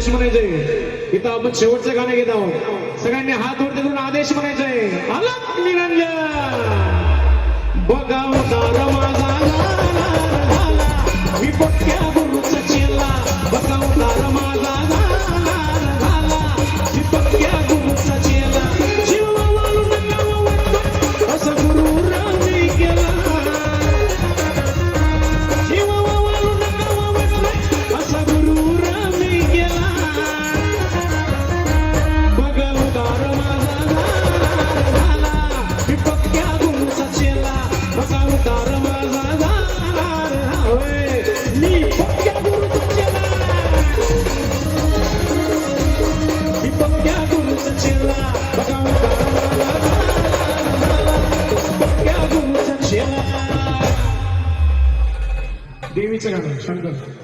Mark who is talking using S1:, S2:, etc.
S1: आदेश म्हणायचे. इथं आपण शेवटचं गाणं घेत आहोत. सगळ्यांनी हात वरती करून आदेश म्हणायचे. अलग निरंजन बघावदार माझा झाला मी पक्क्या गुरुचा चेला. बघावदार माझा झाला मी पक्क्या गुरुचा चेला. जीवा वाळू नका वाटतो असं गुरु रामी केला. जीवा वाळू नका वाटतो असं गुरु रामी केला. बघावदार माझा झाला मी पक्क्या गुरुचा चेला. बघावदार माझा झाला होय मी पक्क्या गुरुचा चेला. मी पक्क्या गुरुचा चेला. बघावदार माझा झाला पक्क्या गुरुचा चेला. देवीचं गाणं शंकर.